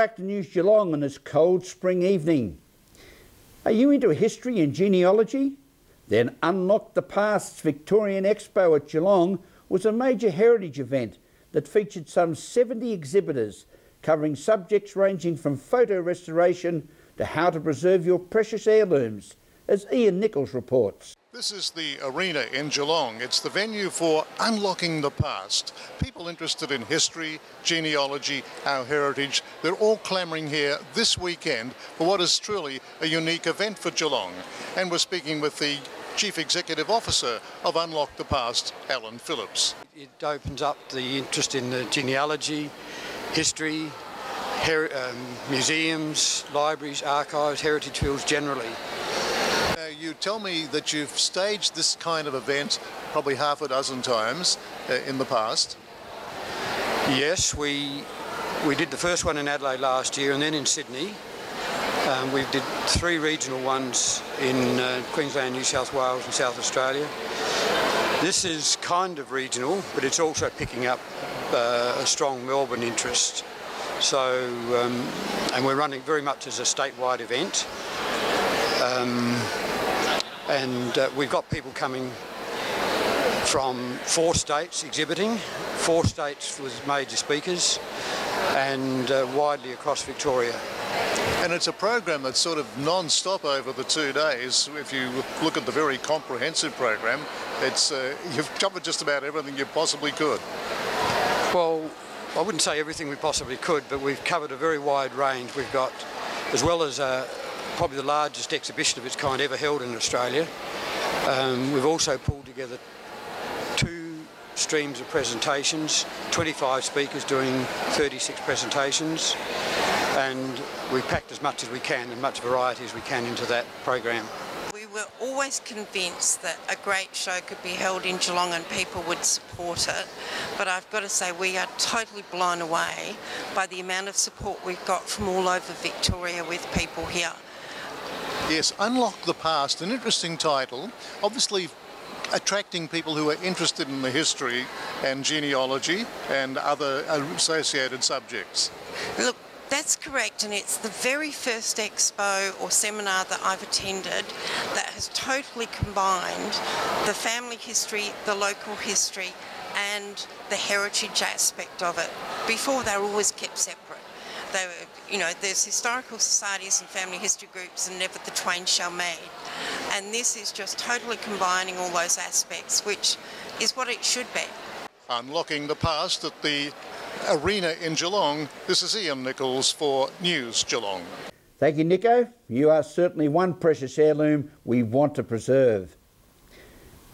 back to News Geelong on this cold spring evening. Are you into history and genealogy? Then Unlock the Past's Victorian Expo at Geelong was a major heritage event that featured some 70 exhibitors covering subjects ranging from photo restoration to how to preserve your precious heirlooms, as Ian Nichols reports. This is the arena in Geelong. It's the venue for Unlocking the Past. People interested in history, genealogy, our heritage, they're all clamouring here this weekend for what is truly a unique event for Geelong. And we're speaking with the Chief Executive Officer of Unlock the Past, Alan Phillips. It opens up the interest in the genealogy, history, museums, libraries, archives, heritage fields generally. You tell me that you've staged this kind of event probably half a dozen times in the past. Yes, we did the first one in Adelaide last year and then in Sydney. We did 3 regional ones in Queensland, New South Wales and South Australia. This is kind of regional, but it's also picking up a strong Melbourne interest. So, and we're running very much as a statewide event. We've got people coming from 4 states exhibiting, 4 states with major speakers, and widely across Victoria. And it's a program that's sort of non-stop over the 2 days. If you look at the very comprehensive program, it's you've covered just about everything you possibly could. Well, I wouldn't say everything we possibly could, but we've covered a very wide range. We've got, as well as probably the largest exhibition of its kind ever held in Australia. We've also pulled together 2 streams of presentations, 25 speakers doing 36 presentations, and we packed as much as we can and much variety as we can into that program. We were always convinced that a great show could be held in Geelong and people would support it, but I've got to say we are totally blown away by the amount of support we've got from all over Victoria with people here. Yes, Unlock the Past, an interesting title, obviously attracting people who are interested in the history and genealogy and other associated subjects. Look, that's correct, and it's the very first expo or seminar that I've attended that has totally combined the family history, the local history and the heritage aspect of it. Before they were always kept separate. They were, you know, there's historical societies and family history groups and never the twain shall meet. And this is just totally combining all those aspects, which is what it should be. Unlocking the Past at the arena in Geelong. This is Ian Nichols for News Geelong. Thank you, Nico. You are certainly one precious heirloom we want to preserve.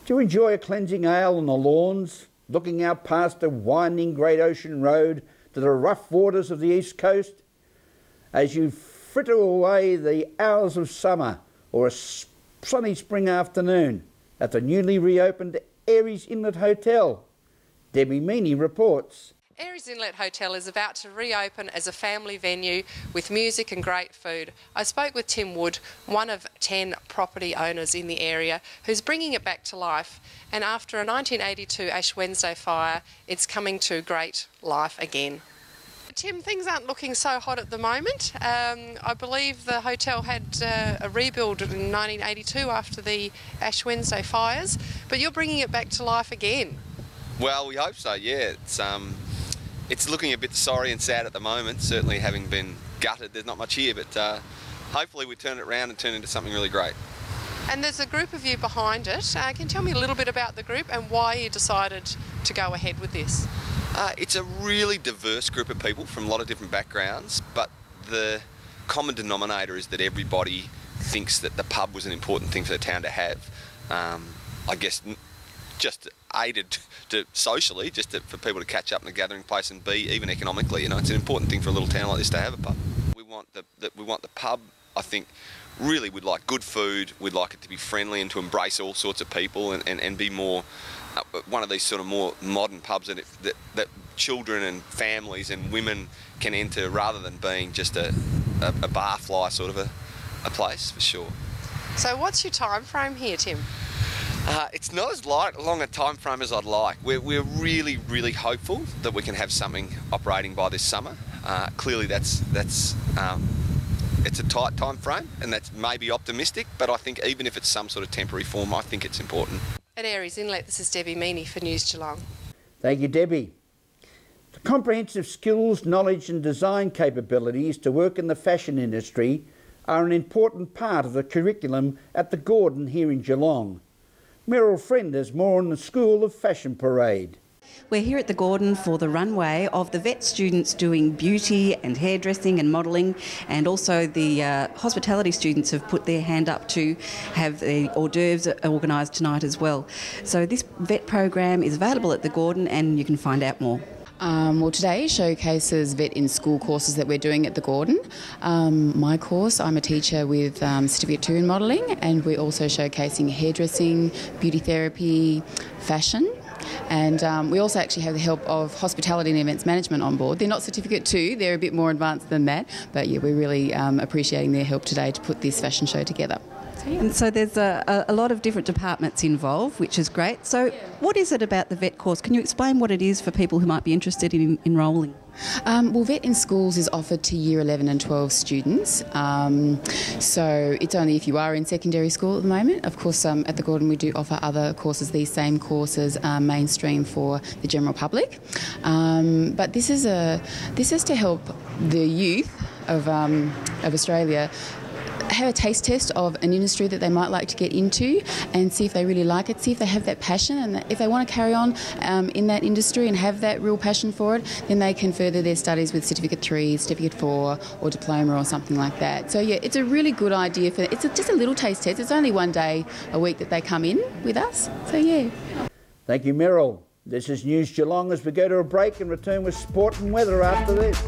Do you enjoy a cleansing ale on the lawns, looking out past a winding Great Ocean Road to the rough waters of the East Coast? As you fritter away the hours of summer or a sunny spring afternoon at the newly reopened Airies Inlet Hotel, Debbie Meany reports. Airies Inlet Hotel is about to reopen as a family venue with music and great food. I spoke with Tim Wood, one of 10 property owners in the area, who's bringing it back to life. And after a 1982 Ash Wednesday fire, it's coming to great life again. Tim, things aren't looking so hot at the moment. I believe the hotel had a rebuild in 1982 after the Ash Wednesday fires, but you're bringing it back to life again. Well, we hope so, yeah. It's looking a bit sorry and sad at the moment, certainly having been gutted. There's not much here, but hopefully we turn it around and turn it into something really great. And there's a group of you behind it. Can you tell me a little bit about the group and why you decided to go ahead with this? It's a really diverse group of people from a lot of different backgrounds, but the common denominator is that everybody thinks that the pub was an important thing for the town to have. I guess just aided to socially, just for people to catch up in a gathering place, and B, even economically, you know, it's an important thing for a little town like this to have a pub. We want the pub, I think, really would like good food, we'd like it to be friendly and to embrace all sorts of people and be more one of these sort of more modern pubs that children and families and women can enter, rather than being just a barfly sort of a place, for sure. So what's your time frame here, Tim? It's not as long a time frame as I'd like. We're really, really hopeful that we can have something operating by this summer. Clearly that's it's a tight time frame, and that's maybe optimistic, but I think even if it's some sort of temporary form, I think it's important. At Aireys Inlet, this is Debbie Meaney for News Geelong. Thank you, Debbie. The comprehensive skills, knowledge and design capabilities to work in the fashion industry are an important part of the curriculum at the Gordon here in Geelong. Meryl Friend has more on the School of Fashion Parade. We're here at the Gordon for the runway of the vet students doing beauty and hairdressing and modelling, and also the hospitality students have put their hand up to have the hors d'oeuvres organised tonight as well. So this vet program is available at the Gordon, and you can find out more. Well, today showcases vet in school courses that we're doing at the Gordon. My course, I'm a teacher with Certificate 2 in modelling, and we're also showcasing hairdressing, beauty therapy, fashion. And we also actually have the help of hospitality and events management on board. They're not Certificate 2, they're a bit more advanced than that, but yeah, we're really appreciating their help today to put this fashion show together. And so there's a lot of different departments involved, which is great. So what is it about the vet course? Can you explain what it is for people who might be interested in enrolling? Well, vet in schools is offered to year 11 and 12 students. So it's only if you are in secondary school at the moment. Of course, at the Gordon we do offer other courses. These same courses are mainstream for the general public. But this is to help the youth of Australia have a taste test of an industry that they might like to get into and see if they really like it, see if they have that passion, and if they want to carry on in that industry and have that real passion for it, then they can further their studies with Certificate 3, Certificate 4 or Diploma or something like that. So yeah, it's a really good idea. It's just a little taste test. It's only one day a week that they come in with us. So yeah. Thank you, Meryl. This is News Geelong as we go to a break and return with sport and weather after this.